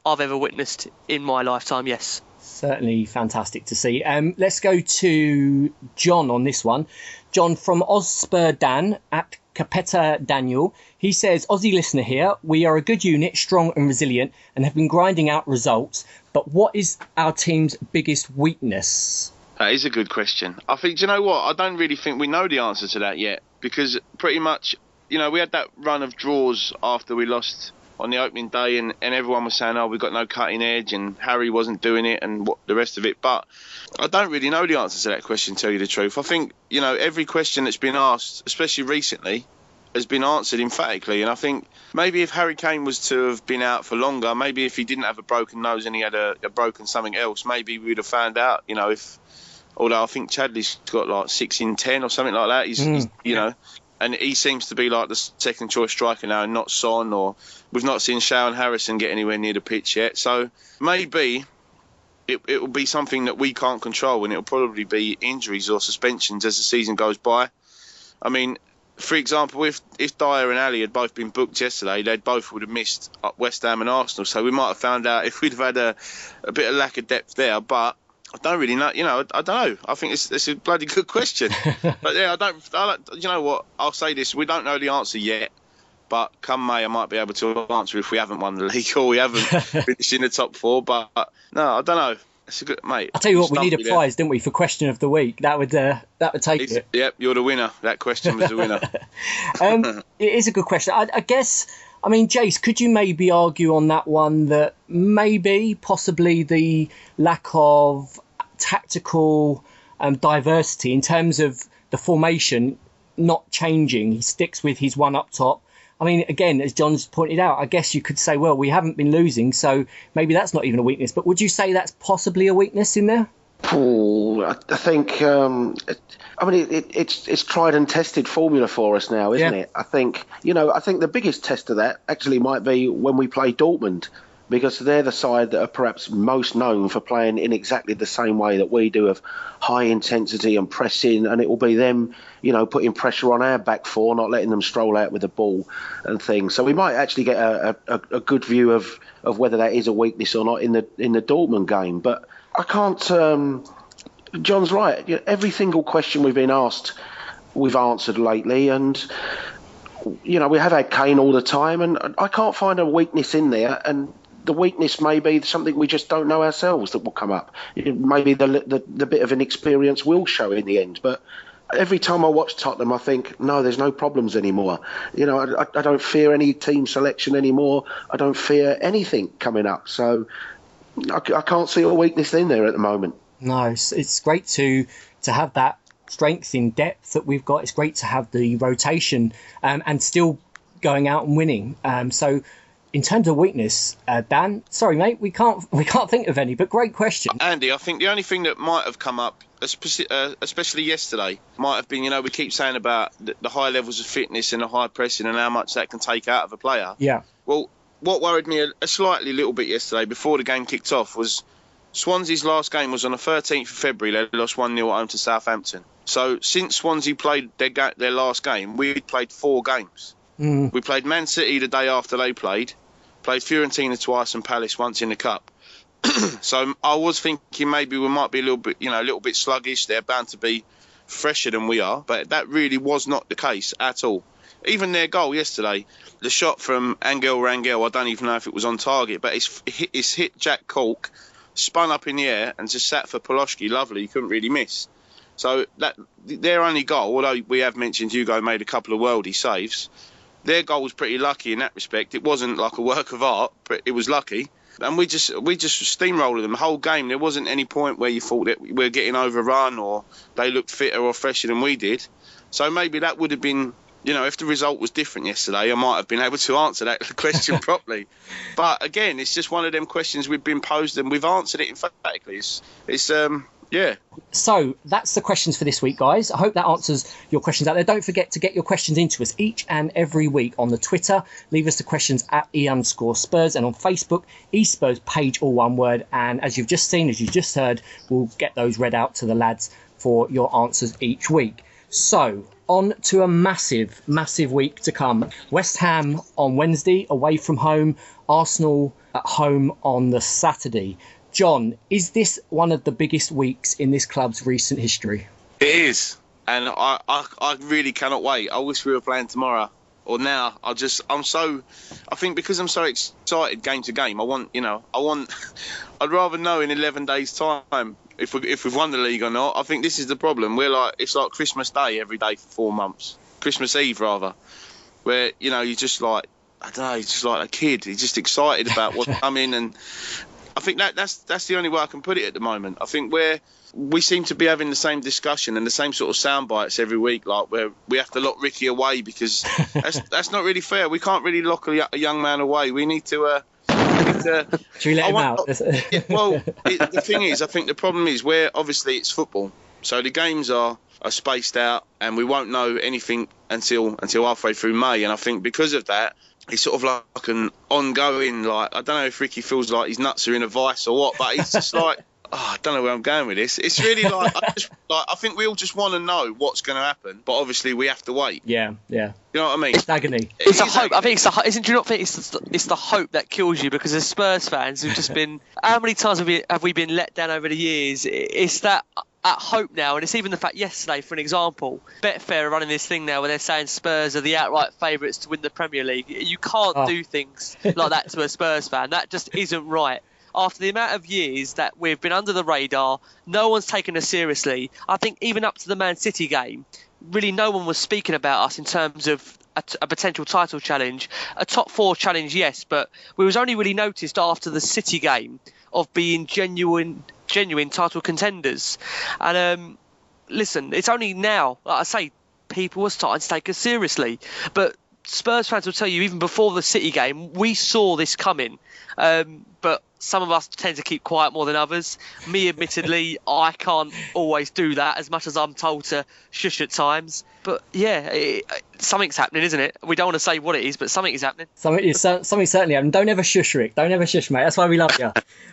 S5: I've ever witnessed in my lifetime, yes.
S1: Certainly fantastic to see. Let's go to John on this one. John from Ozspur Dan at Capetta Daniel. He says, Aussie listener here, we are a good unit, strong and resilient, and have been grinding out results. But what is our team's biggest weakness?
S3: That is a good question. I think, do you know what? I don't really think we know the answer to that yet, because pretty much, we had that run of draws after we lost on the opening day, and everyone was saying, we've got no cutting edge, and Harry wasn't doing it, and what the rest of it. But I don't really know the answer to that question, to tell you the truth. I think, every question that's been asked, especially recently, has been answered emphatically. And I think maybe if Harry Kane was to have been out for longer, maybe if he didn't have a broken nose and he had a broken something else, maybe we would have found out, although I think Chadley's got like 6 in 10 or something like that. He's and he seems to be like the second choice striker now and not Son, or we've not seen Shaw and Harrison get anywhere near the pitch yet. So maybe it will be something that we can't control, and it will probably be injuries or suspensions as the season goes by. I mean, for example, if Dyer and Ali had both been booked yesterday, they both would have missed West Ham and Arsenal. So we might have found out if we'd have had a bit of lack of depth there. But I don't really know. I don't know. I think it's a bloody good question. But yeah, I don't. You know what? I'll say this: we don't know the answer yet. But come May, I might be able to answer if we haven't won the league or we haven't finished in the top 4. But no, I don't know. It's a good, mate.
S1: I'll tell you what, we need a prize, didn't we, for question of the week? That would take it.
S3: Yep, you're the winner. That question was the winner.
S1: It is a good question. I guess. I mean, Jace, could you maybe argue on that one that possibly the lack of tactical diversity in terms of the formation not changing? He sticks with his one up top. I mean, again, as John's pointed out, I guess you could say, well, we haven't been losing, so maybe that's not even a weakness. But would you say that's possibly a weakness in there?
S4: Oh, I think. It's tried and tested formula for us now, isn't it? I think the biggest test of that actually might be when we play Dortmund, because they're the side that are perhaps most known for playing in exactly the same way that we do, of high intensity and pressing, and it will be them, putting pressure on our back four, not letting them stroll out with the ball and things. So we might actually get a good view of whether that is a weakness or not in the Dortmund game. But I can't. John's right. Every single question we've been asked, we've answered lately, and we have had Kane all the time, and I can't find a weakness in there. And the weakness may be something we just don't know ourselves that will come up. Maybe the bit of inexperience will show in the end. But every time I watch Tottenham, I think, no, there's no problems anymore. I don't fear any team selection anymore. I don't fear anything coming up. So I can't see a weakness in there at the moment.
S1: No, it's great to have that strength in depth that we've got. It's great to have the rotation and still going out and winning. So in terms of weakness, Dan, sorry, mate, we can't think of any, but great question.
S3: Andy, I think the only thing that might have come up, especially yesterday, might have been, we keep saying about the high levels of fitness and the high pressing and how much that can take out of a player.
S1: Yeah.
S3: Well, what worried me a little bit yesterday before the game kicked off was Swansea's last game was on the 13th of February. They lost 1-0 at home to Southampton. So since Swansea played their last game, we played 4 games. We played Man City the day after they played Fiorentina twice and Palace once in the Cup. So I was thinking maybe we might be a little bit sluggish. They're bound to be fresher than we are, but that really was not the case at all. Even their goal yesterday, the shot from Angel Rangel, I don't even know if it was on target, but it's hit Jack Cork, spun up in the air and just sat for Poloski. Lovely, you couldn't really miss. So that their only goal, although we have mentioned Hugo made a couple of worldy saves, their goal was pretty lucky in that respect. It wasn't like a work of art, but it was lucky. And we just steamrolled them the whole game. There wasn't any point where you thought that we were getting overrun or they looked fitter or fresher than we did. So maybe that would have been, if the result was different yesterday, I might have been able to answer that question properly. But again, it's just one of them questions we've been posed and we've answered it emphatically. Yeah.
S1: So that's the questions for this week, guys. I hope that answers your questions out there. Don't forget to get your questions into us each and every week on the Twitter. Leave us the questions at @e_Spurs, and on Facebook, e-Spurs page, all one word. And as you've just seen, as you just heard, we'll get those read out to the lads for your answers each week. So on to a massive, massive week to come. West Ham on Wednesday, away from home. Arsenal at home on the Saturday. John, is this one of the biggest weeks in this club's recent history?
S3: It is, and I really cannot wait. I wish we were playing tomorrow or now. I think because I'm so excited game to game, I'd rather know in 11 days time if we've won the league or not. I think this is the problem. It's like Christmas Day every day for 4 months, Christmas Eve rather, where you're just like, I don't know, you're just like a kid. You're just excited about what's coming, and I think that's the only way I can put it at the moment. I think we seem to be having the same discussion and the same sort of sound bites every week, like where we have to lock Ricky away because that's not really fair. We can't really lock a young man away. We need to.
S1: Should we let him out?
S3: The thing is, I think the problem is where obviously it's football, so the games are spaced out, and we won't know anything until halfway through May. And I think because of that, it's sort of like an ongoing. Like I don't know if Ricky feels like his nuts are in a vice or what, but he's just like. I don't know where I'm going with this. It's really like I think we all just want to know what's going to happen, but obviously we have to wait.
S1: Yeah.
S3: You know what I mean?
S1: It's agony.
S5: It's a hope. I think it's the. Do you not think it's the hope that kills you? Because as Spurs fans, we've just been. How many times have we been let down over the years? It's that at hope now, and it's even the fact yesterday, for an example, Betfair are running this thing now where they're saying Spurs are the outright favourites to win the Premier League. You can't do things like that to a Spurs fan. That just isn't right. After the amount of years that we've been under the radar, no one's taken us seriously. I think even up to the Man City game, really no one was speaking about us in terms of a potential title challenge. A top 4 challenge, yes, but we was only really noticed after the City game of being genuine title contenders. And listen, it's only now, like I say, people are starting to take us seriously. But Spurs fans will tell you, even before the City game, we saw this coming. But some of us tend to keep quiet more than others. Me, admittedly, I can't always do that as much as I'm told to shush at times. But yeah, something's happening, isn't it? We don't want to say what it is, but something is happening.
S1: Something's certainly happening. Don't ever shush, Rick. Don't ever shush, mate. That's why we love you.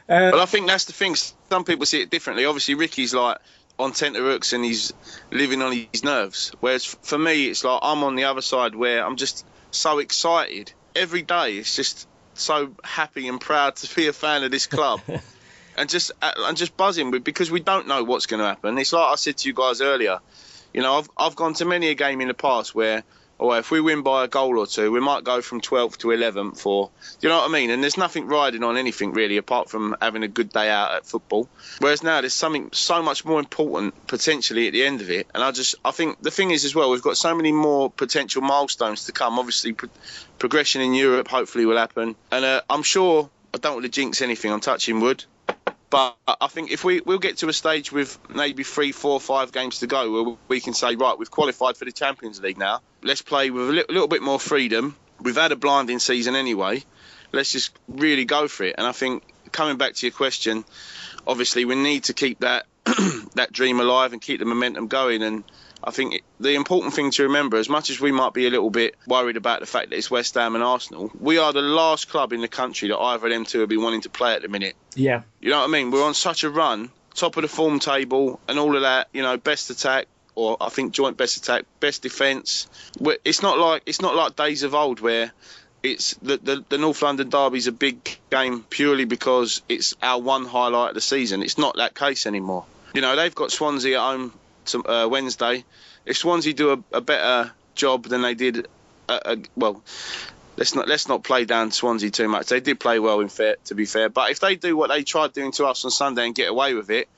S3: Well, I think that's the thing. Some people see it differently. Obviously, Ricky's like on tenterhooks and he's living on his nerves. Whereas for me, it's like I'm on the other side where I'm just so excited. Every day, it's just so happy and proud to be a fan of this club. and just buzzing because we don't know what's going to happen. It's like I said to you guys earlier, you know, I've gone to many a game in the past where, if we win by a goal or two, we might go from 12th to 11th, or you know what I mean. And there's nothing riding on anything really apart from having a good day out at football. Whereas now there's something so much more important potentially at the end of it. And I think the thing is as well, we've got so many more potential milestones to come. Obviously, progression in Europe hopefully will happen, and I'm sure, I don't want to jinx anything, I'm touching wood, but I think if we'll get to a stage with maybe 3, 4, 5 games to go where we can say, right, we've qualified for the Champions League now. Let's play with a little bit more freedom. We've had a blinding season anyway. Let's just really go for it. And I think, coming back to your question, obviously we need to keep that that dream alive and keep the momentum going. And I think the important thing to remember, as much as we might be a little bit worried about the fact that it's West Ham and Arsenal, we are the last club in the country that either of them two will be wanting to play at the minute.
S1: Yeah.
S3: You know what I mean? We're on such a run, top of the form table and all of that, you know, best attack, or I think joint best attack, best defence. It's not like days of old where it's the North London derby's a big game purely because it's our one highlight of the season. It's not that case anymore. You know, they've got Swansea at home Wednesday. If Swansea do a better job than they did, let's not play down Swansea too much. They did play well, to be fair. But if they do what they tried doing to us on Sunday and get away with it,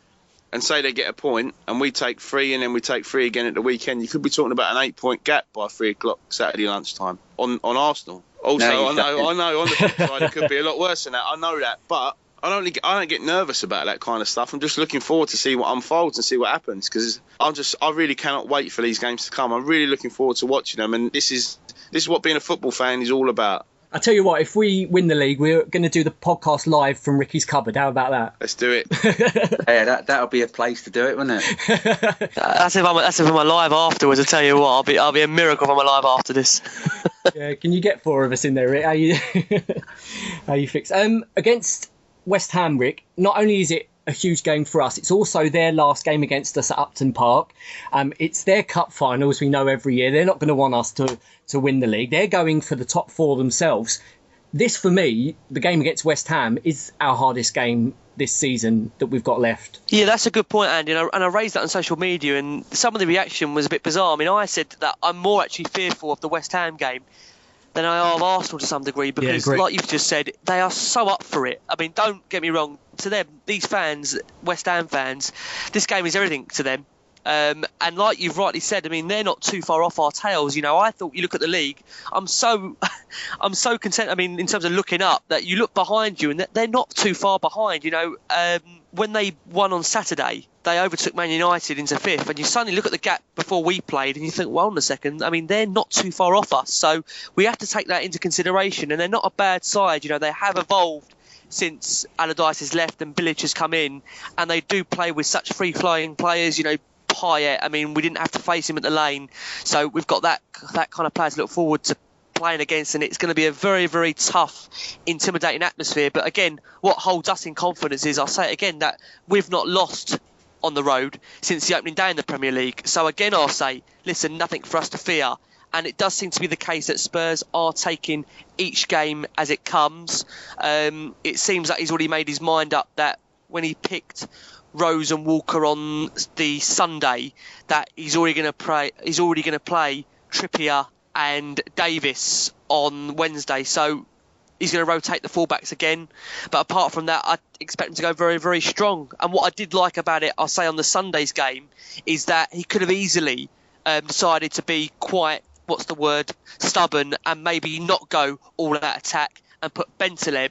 S3: and say they get a point, and we take 3, and then we take 3 again at the weekend, you could be talking about an 8-point gap by 3 o'clock Saturday lunchtime on Arsenal. Also, I know on the flip side it could be a lot worse than that. I know that, but I don't get nervous about that kind of stuff. I'm just looking forward to see what unfolds and see what happens, because I really cannot wait for these games to come. I'm really looking forward to watching them, and this is what being a football fan is all about.
S1: I tell you what, if we win the league, we're going to do the podcast live from Ricky's cupboard. How about that?
S3: Let's do it.
S6: Yeah, that'll be a place to do it, wouldn't it?
S5: That's if I'm alive afterwards. I tell you what, I'll be a miracle if I'm alive after this.
S1: Yeah, can you get 4 of us in there, Rick? How you fix? Against West Ham, Rick, not only is it a huge game for us, it's also their last game against us at Upton Park. It's their cup final, as we know every year. They're not going to want us to win the league. They're going for the top 4 themselves. This, for me, the game against West Ham, is our hardest game this season that we've got left. Yeah,
S5: that's a good point, Andy. And I raised that on social media, and some of the reaction was a bit bizarre. I mean, I said that I'm more actually fearful of the West Ham game than I are of Arsenal to some degree, because, like you've just said, they are so up for it. I mean, don't get me wrong. To them, these fans, West Ham fans, this game is everything to them. And like you've rightly said, I mean, they're not too far off our tails. You know, I thought you look at the league, I'm so content. I mean, in terms of looking up, that you look behind you and they're not too far behind. You know, when they won on Saturday, they overtook Man United into 5th, and you suddenly look at the gap before we played and you think, well, hold on a second, I mean, they're not too far off us. So we have to take that into consideration, and they're not a bad side. You know, they have evolved since Allardyce has left and Bilic has come in, and they do play with such free-flying players. You know, Payet, I mean, we didn't have to face him at the lane, so we've got that kind of player to look forward to playing against, and it's going to be a very, very tough, intimidating atmosphere. But again, what holds us in confidence is, I'll say it again, that we've not lost on the road since the opening day in the Premier League. So again, I'll say, listen, nothing for us to fear. And it does seem to be the case that Spurs are taking each game as it comes. It seems like he's already made his mind up that when he picked Rose and Walker on the Sunday, that he's already going to play Trippier and Davis on Wednesday. So he's going to rotate the fullbacks again. But apart from that, I expect him to go very, very strong. And what I did like about it, I'll say on the Sunday's game, is that he could have easily decided to be quite, stubborn, and maybe not go all out attack and put Bentaleb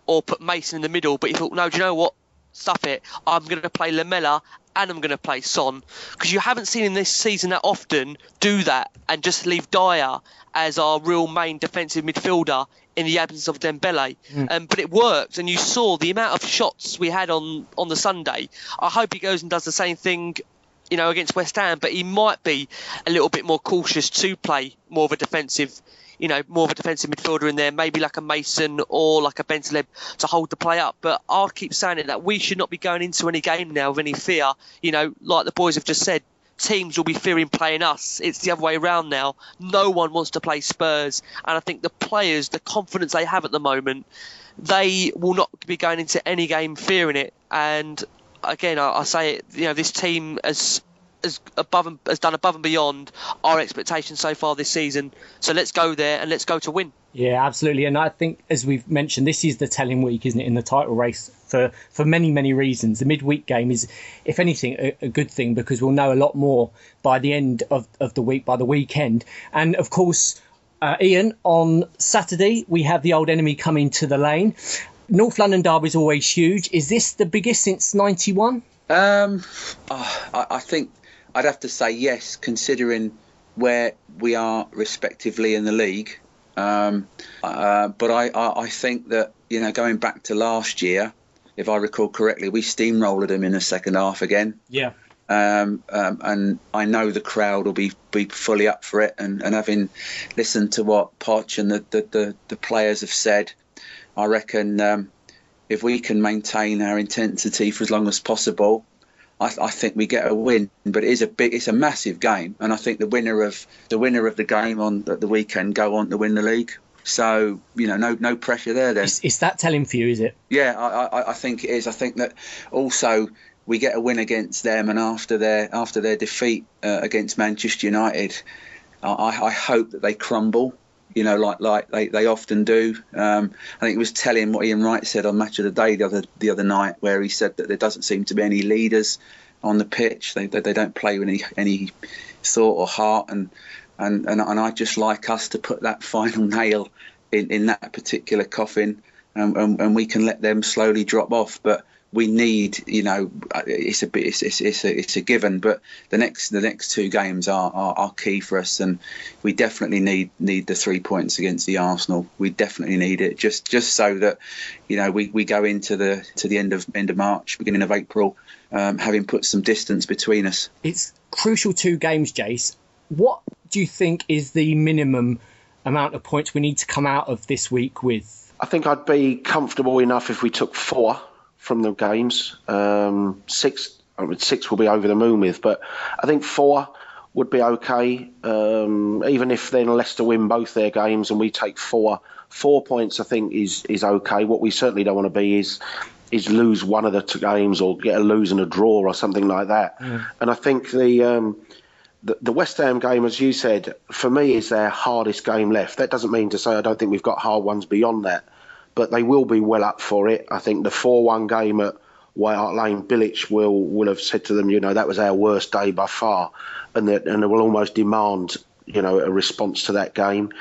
S5: or put Mason in the middle. But he thought, no, do you know what? Stuff it. I'm going to play Lamela and I'm going to play Son. Because you haven't seen him this season that often do that and just leave Dyer as our real main defensive midfielder in the absence of Dembele. But it worked, and you saw the amount of shots we had on the Sunday. I hope he goes and does the same thing, you know, against West Ham, but he might be a little bit more cautious to play more of a defensive midfielder in there, maybe like a Mason or like a Bentaleb to hold the play up. But I'll keep saying it, that we should not be going into any game now with any fear. You know, like the boys have just said, teams will be fearing playing us. It's the other way around now. No one wants to play Spurs, and I think the players, the confidence they have at the moment, they will not be going into any game fearing it. And again, I say it, you know, this team has done above and beyond our expectations so far this season. So let's go there and let's go to win.
S1: Yeah, absolutely. And I think, as we've mentioned, this is the telling week, isn't it, in the title race for many, many reasons. The midweek game is, if anything, a good thing, because we'll know a lot more by the end of the week, by the weekend. And of course, Ian, on Saturday, we have the old enemy coming to the Lane. North London derby is always huge. Is this the biggest since 91?
S6: I think I'd have to say yes, considering where we are respectively in the league. But I think that, you know, going back to last year, if I recall correctly, we steamrolled them in the second half again.
S1: Yeah.
S6: And I know the crowd will be fully up for it. And having listened to what Poch and the players have said, I reckon if we can maintain our intensity for as long as possible, I think we get a win. But it's a massive game, and I think the winner of the game on the weekend go on to win the league. So, you know, no pressure there then.
S1: Is that telling for you, is it?
S6: Yeah, I think it is. I think that also we get a win against them, and after their defeat against Manchester United, I hope that they crumble. You know, like they often do. I think it was telling what Ian Wright said on Match of the Day the other night, where he said that there doesn't seem to be any leaders on the pitch. They don't play with any thought or heart, and I'd just like us to put that final nail in that particular coffin, and we can let them slowly drop off. But we need, you know, it's a given. But the next two games are key for us, and we definitely need the 3 points against the Arsenal. We definitely need it, just so that, you know, we go into the end of March, beginning of April, having put some distance between us.
S1: It's crucial 2 games, Jace. What do you think is the minimum amount of points we need to come out of this week with?
S4: I think I'd be comfortable enough if we took 4 from the games. 6 will be over the moon with, but I think 4 would be okay. Even if then Leicester win both their games and we take 4 points, I think is okay. What we certainly don't want to be is lose one of the 2 games or get a lose and a draw or something like that. And I think the West Ham game, as you said, for me is their hardest game left. That doesn't mean to say I don't think we've got hard ones beyond that, but they will be well up for it. I think the 4-1 game at White Hart Lane, Bilic will have said to them, that was our worst day by far, and they will almost demand, a response to that game.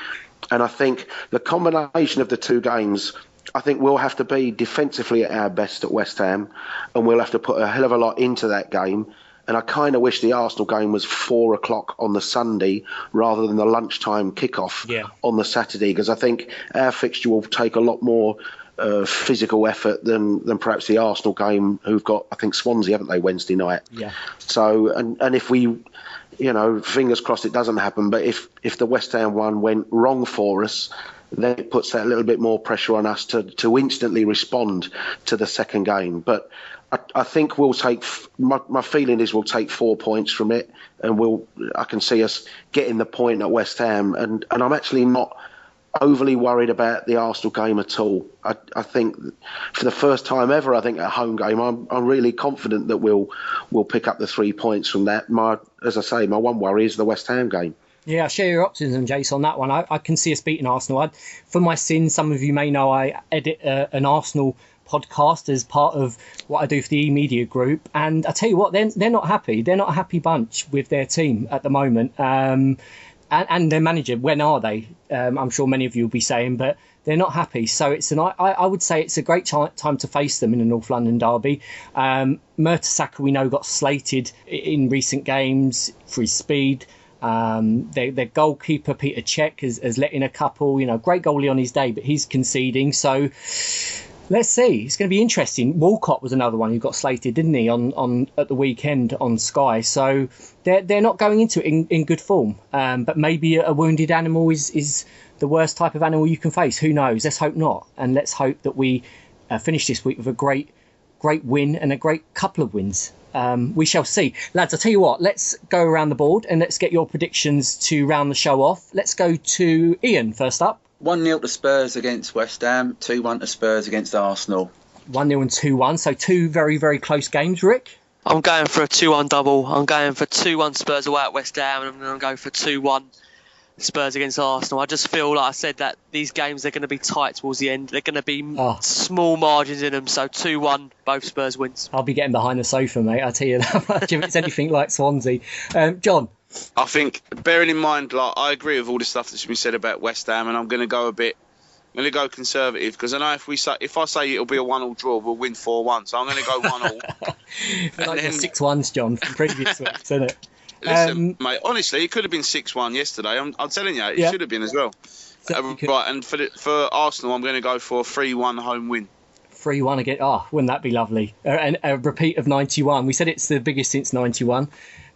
S4: And I think the combination of the two games, I think we'll have to be defensively at our best at West Ham, and we'll have to put a hell of a lot into that game. And I kind of wish the Arsenal game was 4 o'clock on the Sunday rather than the lunchtime kickoff on the Saturday, because I think our fixture will take a lot more physical effort than perhaps the Arsenal game, who've got, I think, Swansea, haven't they, Wednesday night? Yeah. So, and if we, fingers crossed it doesn't happen, but if the West Ham one went wrong for us, then it puts that little bit more pressure on us to instantly respond to the second game. But I think we'll take, my feeling is we'll take 4 points from it, and I can see us getting the point at West Ham, and I'm actually not overly worried about the Arsenal game at all. I think for the first time ever, I think at a home game, I'm really confident that we'll pick up the 3 points from that. As I say, my one worry is the West Ham game.
S1: Yeah, I share your optimism, Jace, on that one. I can see us beating Arsenal. For my sins, some of you may know I edit an Arsenal podcast as part of what I do for the e-media group, and I tell you what, they're not happy. They're not a happy bunch with their team at the moment, and their manager. When are they? I'm sure many of you will be saying, but they're not happy. So I would say it's a great time to face them in a North London derby. Mertesacker, we know, got slated in recent games for his speed. Their goalkeeper Peter Cech has let in a couple. Great goalie on his day, but he's conceding. So let's see. It's going to be interesting. Walcott was another one who got slated, didn't he, on at the weekend on Sky? So they're not going into it in good form. But maybe a wounded animal is the worst type of animal you can face. Who knows? Let's hope not. And let's hope that we finish this week with a great win and a great couple of wins. We shall see. Lads, I'll tell you what, let's go around the board and let's get your predictions to round the show off. Let's go to Ian first up.
S6: 1-0 to Spurs against West Ham, 2-1 to Spurs against Arsenal.
S1: 1-0 and 2-1, so two very, very close games. Rick?
S5: I'm going for a 2-1 double. I'm going for 2-1 Spurs away at West Ham, and I'm going to go for 2-1 Spurs against Arsenal. I just feel, like I said, that these games are going to be tight towards the end. They're going to be small margins in them, so 2-1, both Spurs wins.
S1: I'll be getting behind the sofa, mate, I'll tell you that much, if it's anything like Swansea. John?
S3: I think, bearing in mind, I agree with all the stuff that's been said about West Ham, and I'm going to go conservative, because I know if I say it'll be a 1-1 draw, we'll win 4-1, so I'm going to go 1-1.
S1: Like the 6-1s, John, from previous weeks, isn't it?
S3: Listen, mate, honestly, it could have been 6-1 yesterday. I'm telling you, it should have been as well. Right, and for Arsenal, I'm going to go for a 3-1 home win.
S1: 3-1 again. Wouldn't that be lovely? And a repeat of 91. We said it's the biggest since 91.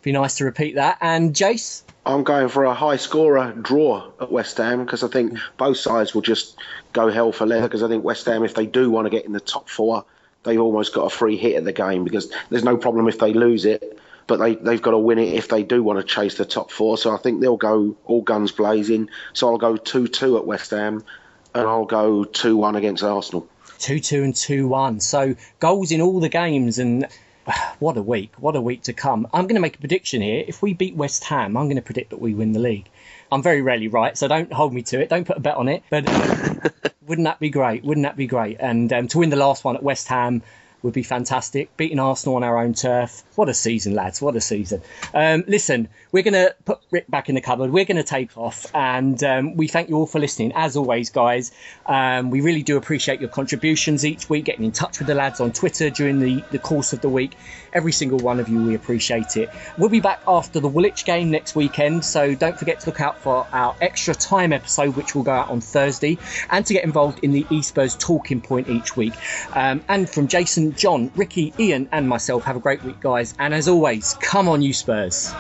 S1: Be nice to repeat that. And Jace?
S4: I'm going for a high scorer draw at West Ham, because I think both sides will just go hell for leather, because I think West Ham, if they do want to get in the top four, they've almost got a free hit at the game, because there's no problem if they lose it, but they've got to win it if they do want to chase the top four. So I think they'll go all guns blazing. So I'll go 2-2 at West Ham, and I'll go 2-1 against Arsenal.
S1: 2-2 and 2-1. So goals in all the games, and what a week to come. I'm going to make a prediction here. If we beat West Ham, I'm going to predict that we win the league. I'm very rarely right, so don't hold me to it. Don't put a bet on it. But wouldn't that be great? And to win the last one at West Ham would be fantastic. Beating Arsenal on our own turf. What a season, lads. What a season. Listen, we're going to put Rick back in the cupboard. We're going to take off. And we thank you all for listening. As always, guys, we really do appreciate your contributions each week, getting in touch with the lads on Twitter during the course of the week. Every single one of you, we appreciate it. We'll be back after the Woolwich game next weekend. So don't forget to look out for our extra time episode, which will go out on Thursday, and to get involved in the e-Spurs talking point each week. And from Jason, John, Ricky, Ian and myself, have a great week, guys. And as always, come on, you Spurs.